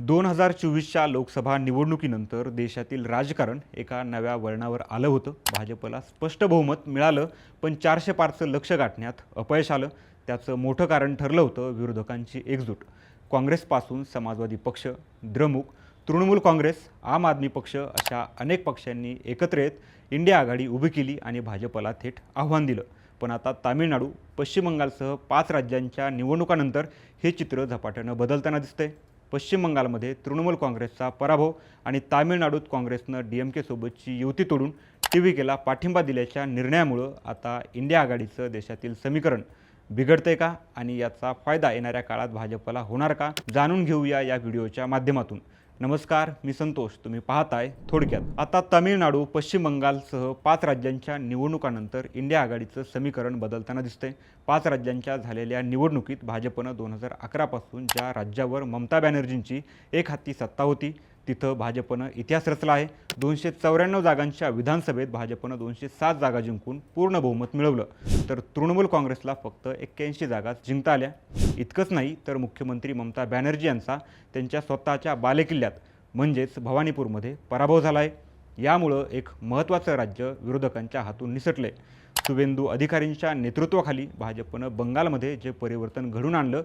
2024च्या लोकसभा निवडणुकीनंतर देशातील राजकारण एका नव्या वळणावर आलं होतं. भाजपला स्पष्ट बहुमत मिळालं, पण 400 पारचं लक्ष गाठण्यात अपयश आलं. त्याचं मोठं कारण ठरलं होतं विरोधकांची एकजूट. काँग्रेसपासून समाजवादी पक्ष, द्रमुक, तृणमूल काँग्रेस, आम आदमी पक्ष अशा अनेक पक्षांनी एकत्र येत इंडिया आघाडी उभी केली आणि भाजपला थेट आव्हान दिलं. पण आता तामिळनाडू, पश्चिम बंगालसह 5 राज्यांच्या निवडणुकांनंतर हे चित्र झपाट्यानं बदलताना दिसतंय. पश्चिम बंगालमध्ये तृणमूल काँग्रेसचा पराभव आणि तामिळनाडूत काँग्रेसनं DMK सोबतची युती तोडून TVKला पाठिंबा दिल्याच्या निर्णयामुळं आता इंडिया आघाडीचं देशातील समीकरण बिघडतंय का आणि याचा फायदा येणाऱ्या काळात भाजपला होणार का, जाणून घेऊया या व्हिडिओच्या माध्यमातून. नमस्कार, मी संतोष. तुम्ही पाहताय थोडक्यात. आता तामिळनाडू, पश्चिम बंगालसह 5 राज्यांच्या निवडणुकांनंतर इंडिया आघाडीचं समीकरण बदलताना दिसतंय. 5 राज्यांच्या झालेल्या निवडणुकीत भाजपनं 2011 पासून ज्या राज्यावर ममता बॅनर्जींची एकहाती सत्ता होती तिथं भाजपनं इतिहास रचला आहे. 294 जागांच्या विधानसभेत भाजपनं 207 जागा जिंकून पूर्ण बहुमत मिळवलं, तर तृणमूल काँग्रेसला फक्त 81 जागा जिंकता आल्या. इतकंच नाही तर मुख्यमंत्री ममता बॅनर्जी यांचा त्यांच्या स्वतःच्या बालेकिल्ल्यात म्हणजेच भवानीपूरमध्ये पराभव झाला आहे. यामुळं एक महत्त्वाचं राज्य विरोधकांच्या हातून निसटले. शुभेंदू अधिकारींच्या नेतृत्वाखाली भाजपनं बंगालमध्ये जे परिवर्तन घडून आणलं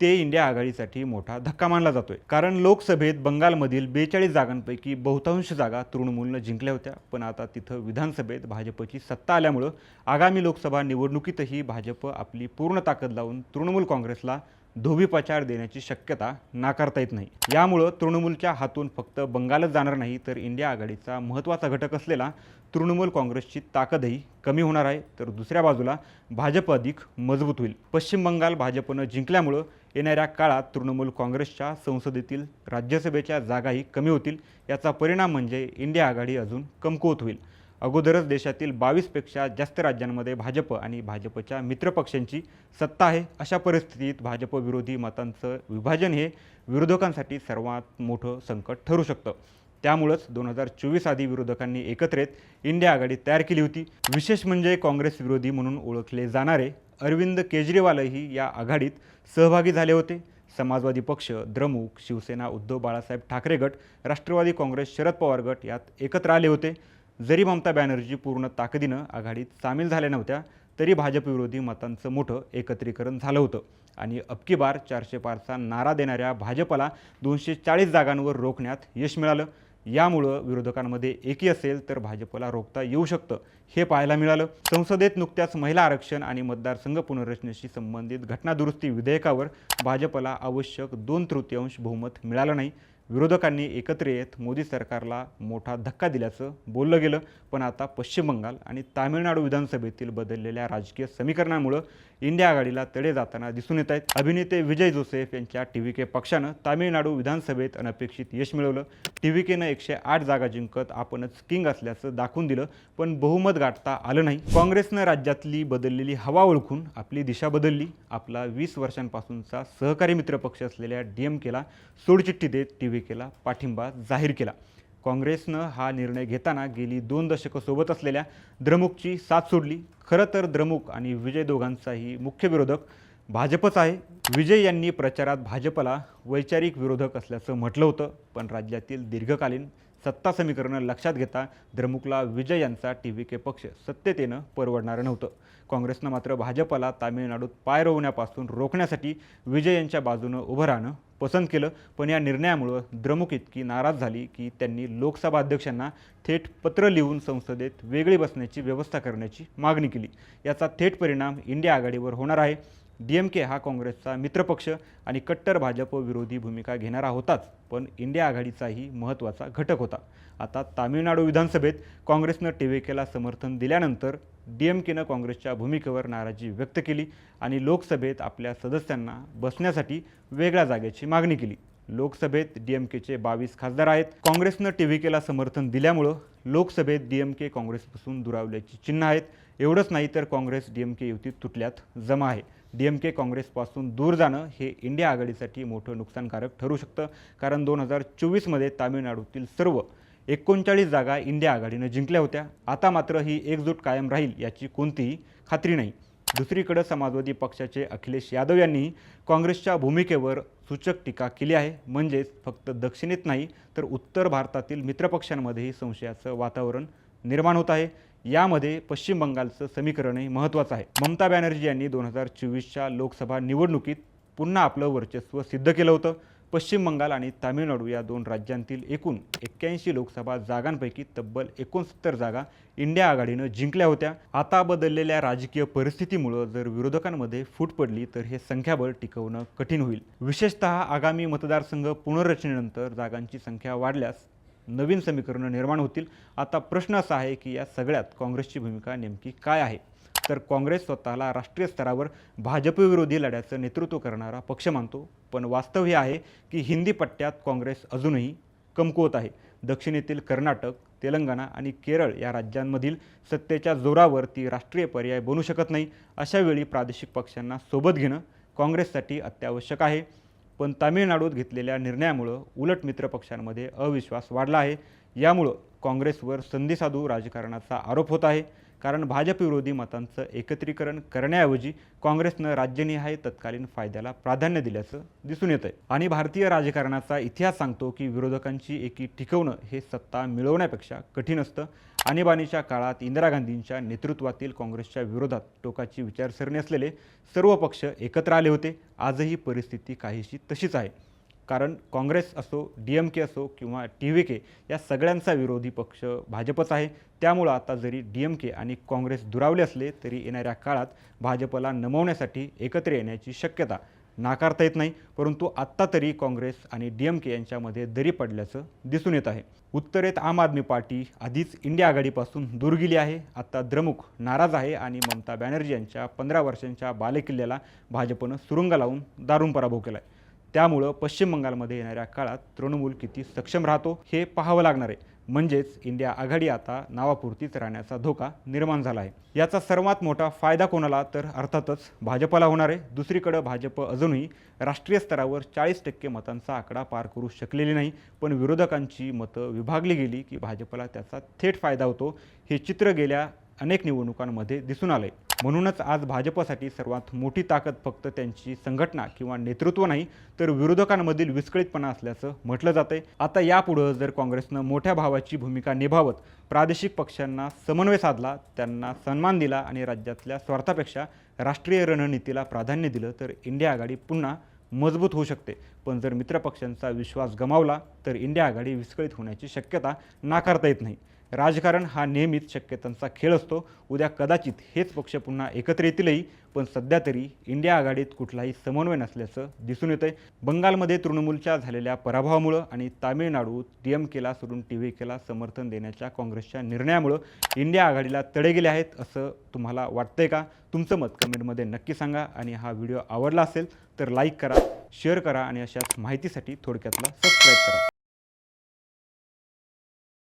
ते इंडिया आघाडीसाठी मोठा धक्का मानला जातोय. कारण लोकसभेत बंगालमधील 42 जागांपैकी बहुतांश जागा तृणमूलनं जिंकल्या होत्या, पण आता तिथं विधानसभेत भाजपची सत्ता आल्यामुळं आगामी लोकसभा निवडणुकीतही भाजप आपली पूर्ण ताकद लावून तृणमूल काँग्रेसला धोबीपछाड देण्याची शक्यता नाकारता येत नाही. यामुळं तृणमूलच्या हातून फक्त बंगालच जाणार नाही, तर इंडिया आघाडीचा महत्त्वाचा घटक असलेला तृणमूल काँग्रेसची ताकदही कमी होणार आहे. तर दुसऱ्या बाजूला भाजप अधिक मजबूत होईल. पश्चिम बंगाल भाजपनं जिंकल्यामुळं येणाऱ्या काळात तृणमूल काँग्रेसच्या संसदेतील राज्यसभेच्या जागाही कमी होतील. याचा परिणाम म्हणजे इंडिया आघाडी अजून कमकुवत होईल. अगोदरच देशातील 22पेक्षा जास्त राज्यांमध्ये भाजप आणि भाजपच्या मित्रपक्षांची सत्ता आहे. अशा परिस्थितीत भाजप विरोधी मतांचं विभाजन हे विरोधकांसाठी सर्वात मोठं संकट ठरू शकतं. त्यामुळंच 2024 आधी विरोधकांनी एकत्र येत इंडिया आघाडी तयार केली होती. विशेष म्हणजे काँग्रेस विरोधी म्हणून ओळखले जाणारे अरविंद केजरीवालही या आघाडीत सहभागी झाले होते. समाजवादी पक्ष, द्रमुक, शिवसेना, उद्धव बाळासाहेब ठाकरे गट, राष्ट्रवादी काँग्रेस, शरद पवार गट यात एकत्र आले होते. जरी ममता बॅनर्जी पूर्ण ताकदीनं आघाडीत सामील झाल्या नव्हत्या, तरी भाजप विरोधी मतांचं मोठं एकत्रीकरण झालं होतं आणि अबकी बार 400 पारचा नारा देणाऱ्या भाजपला 240 जागांवर रोखण्यात यश मिळालं. यामुळं विरोधकांमध्ये एकी असेल तर भाजपला रोखता येऊ शकतं हे पाहायला मिळालं. संसदेत नुकत्याच महिला आरक्षण आणि मतदारसंघ पुनर्रचनेशी संबंधित घटनादुरुस्ती विधेयकावर भाजपला आवश्यक 2/3 बहुमत मिळालं नाही. विरोधकांनी एकत्र येत मोदी सरकारला मोठा धक्का दिल्याचं बोललं गेलं, पण आता पश्चिम बंगाल आणि तामिळनाडू विधानसभेतील बदललेल्या राजकीय समीकरणामुळं इंडिया आघाडीला तडे जाताना दिसून येत आहेत. अभिनेते विजय जोसेफ यांच्या TVK पक्षानं तामिळनाडू विधानसभेत अनपेक्षित यश मिळवलं. TVKनं 108 जागा जिंकत आपणच किंग असल्याचं दाखवून दिलं, पण बहुमत गाठता आलं नाही. काँग्रेसनं राज्यातली बदललेली हवा ओळखून आपली दिशा बदलली. आपला 20 वर्षांपासूनचा सहकारी मित्रपक्ष असलेल्या DMKला सोडचिठ्ठी देत TVKला पाठिंबा जाहीर केला. काँग्रेसनं हा निर्णय घेताना गेली 2 दशकं सोबत असलेल्या द्रमुकची साथ सोडली. खरं तर द्रमुक आणि विजय दोघांचाही मुख्य विरोधक भाजपच आहे. विजय यांनी प्रचारात भाजपला वैचारिक विरोधक असल्याचं म्हटलं होतं, पण राज्यातील दीर्घकालीन सत्ता समीकरणं लक्षात घेता द्रमुकला विजय यांचा TVK पक्ष सत्तेत येणं परवडणारं नव्हतं. काँग्रेसनं मात्र भाजपला तामिळनाडूत पाय रोवण्यापासून रोखण्यासाठी विजय यांच्या बाजूनं उभं राहणं पसंत केलं. पण या निर्णयामुळं द्रमुक इतकी नाराज झाली की त्यांनी लोकसभा अध्यक्षांना थेट पत्र लिहून संसदेत वेगळी बसण्याची व्यवस्था करण्याची मागणी केली. याचा थेट परिणाम इंडिया आघाडीवर होणार आहे. DMK हा काँग्रेसचा मित्रपक्ष आणि कट्टर भाजप विरोधी भूमिका घेणारा होताच, पण इंडिया आघाडीचाही महत्त्वाचा घटक होता. आता तामिळनाडू विधानसभेत काँग्रेसनं TVKला समर्थन दिल्यानंतर DMKनं काँग्रेसच्या भूमिकेवर नाराजी व्यक्त केली आणि लोकसभेत आपल्या सदस्यांना बसण्यासाठी वेगळ्या जागेची मागणी केली. लोकसभेत DMKचे 22 खासदार आहेत. काँग्रेसनं TVKला समर्थन दिल्यामुळं लोकसभेत DMK काँग्रेसपासून दुरावल्याची चिन्ह आहेत. एवढंच नाही तर काँग्रेस DMK युतीत तुटल्यात जमा आहे. DMK काँग्रेसपासून दूर जाणं हे इंडिया आघाडीसाठी मोठं नुकसानकारक ठरू शकतं. कारण 2024मध्ये तामिळनाडूतील सर्व 39 जागा इंडिया आघाडीनं जिंकल्या होत्या. आता मात्र ही एकजूट कायम राहील याची कोणतीही खात्री नाही. दुसरीकडे समाजवादी पक्षाचे अखिलेश यादव यांनी काँग्रेसच्या भूमिकेवर सूचक टीका केली आहे. म्हणजेच फक्त दक्षिणेत नाही तर उत्तर भारतातील मित्रपक्षांमध्येही संशयाचं वातावरण निर्माण होत आहे. यामध्ये पश्चिम बंगालचं समीकरणही महत्त्वाचं आहे. ममता बॅनर्जी यांनी 2024च्या लोकसभा निवडणुकीत पुन्हा आपलं वर्चस्व सिद्ध केलं होतं. पश्चिम बंगाल आणि तामिळनाडू या दोन राज्यांतील एकूण 81 लोकसभा जागांपैकी तब्बल 69 जागा इंडिया आघाडीनं जिंकल्या होत्या. आता बदललेल्या राजकीय परिस्थितीमुळे जर विरोधकांमध्ये फूट पडली तर हे संख्याबळ टिकवणं कठीण होईल. विशेषतः आगामी मतदारसंघ पुनर्रचनेनंतर जागांची संख्या वाढल्यास नवीन समीकरणं निर्माण होतील. आता प्रश्न असा आहे की या सगळ्यात काँग्रेसची भूमिका नेमकी काय आहे? तर काँग्रेस स्वतःला राष्ट्रीय स्तरावर भाजपविरोधी लढ्याचं नेतृत्व करणारा पक्ष मानतो, पण वास्तव हे आहे की हिंदी पट्ट्यात काँग्रेस अजूनही कमकुवत आहे. दक्षिणेतील कर्नाटक, तेलंगणा आणि केरळ या राज्यांमधील सत्तेच्या जोरावर ती राष्ट्रीय पर्याय बनू शकत नाही. अशावेळी प्रादेशिक पक्षांना सोबत घेणं काँग्रेससाठी अत्यावश्यक आहे. पण तामिळनाडूत घेतलेल्या निर्णयामुळं उलट मित्रपक्षांमध्ये अविश्वास वाढला आहे. यामुळं काँग्रेसवर संधीसाधू राजकारणाचा आरोप होत आहे. कारण भाजपविरोधी मतांचं एकत्रीकरण करण्याऐवजी काँग्रेसनं राज्यनिहाय तत्कालीन फायद्याला प्राधान्य दिल्याचं दिसून येतं आहे. आणि भारतीय राजकारणाचा इतिहास सांगतो की विरोधकांची एकी टिकवणं हे सत्ता मिळवण्यापेक्षा कठीण असतं. आणीबाणीच्या काळात इंदिरा गांधींच्या नेतृत्वातील काँग्रेसच्या विरोधात टोकाची विचारसरणी असलेले सर्व पक्ष एकत्र आले होते. आजही परिस्थिती काहीशी तशीच आहे. कारण काँग्रेस असो, DMK असो किंवा TVK या सगळ्यांचा विरोधी पक्ष भाजपच आहे. त्यामुळं आता जरी DMK आणि काँग्रेस दुरावले असले तरी येणाऱ्या काळात भाजपला नमवण्यासाठी एकत्र येण्याची शक्यता नाकारता येत नाही. परंतु आत्ता तरी काँग्रेस आणि DMK यांच्यामध्ये दरी पडल्याचं दिसून येत आहे. उत्तरेत आम आदमी पार्टी आधीच इंडिया आघाडीपासून दूर गेली आहे. आता द्रमुक नाराज आहे आणि ममता बॅनर्जी यांच्या 15 वर्षांच्या बालेकिल्ल्याला भाजपनं सुरुंग लावून दारुण पराभव केला आहे. त्यामुळं पश्चिम बंगालमध्ये येणाऱ्या काळात तृणमूल किती सक्षम राहतो हे पाहावं लागणार आहे. म्हणजेच इंडिया आघाडी आता नावापुरतीच राहण्याचा धोका निर्माण झाला आहे. याचा सर्वात मोठा फायदा कोणाला? तर अर्थातच भाजपला होणार आहे. दुसरीकडे भाजप अजूनही राष्ट्रीय स्तरावर 40% मतांचा आकडा पार करू शकलेली नाही. पण विरोधकांची मतं विभागली गेली की भाजपला त्याचा थेट फायदा होतो. हे चित्र गेल्या अनेक निवडणुकांमध्ये दिसून आले. म्हणूनच आज भाजपसाठी सर्वात मोठी ताकद फक्त त्यांची संघटना किंवा नेतृत्व नाही तर विरोधकांमधील विस्कळीतपणा असल्याचं म्हटलं जातंय. आता यापुढं जर काँग्रेसनं मोठ्या भावाची भूमिका निभावत प्रादेशिक पक्षांना समन्वय साधला, त्यांना सन्मान दिला आणि राज्यातल्या स्वार्थापेक्षा राष्ट्रीय रणनीतीला प्राधान्य दिलं तर इंडिया आघाडी पुन्हा मजबूत होऊ शकते. पण जर मित्रपक्षांचा विश्वास गमावला तर इंडिया आघाडी विस्कळीत होण्याची शक्यता नाकारता येत नाही. राजकारण हा नेहमीच शक्यतांचा खेळ असतो. उद्या कदाचित हेच पक्ष पुन्हा एकत्र येतीलही, पण सध्या तरी इंडिया आघाडीत कुठलाही समन्वय नसल्याचं दिसून येतंय. बंगालमध्ये तृणमूलच्या झालेल्या पराभवामुळं आणि तामिळनाडूत DMKला सोडून TVKला समर्थन देण्याच्या काँग्रेसच्या निर्णयामुळं इंडिया आघाडीला तडे गेले आहेत असं तुम्हाला वाटतंय का? तुमचं मत कमेंटमध्ये नक्की सांगा. आणि हा व्हिडिओ आवडला असेल तर लाईक करा, शेअर करा आणि अशाच माहितीसाठी थोडक्यातला सबस्क्राईब करा.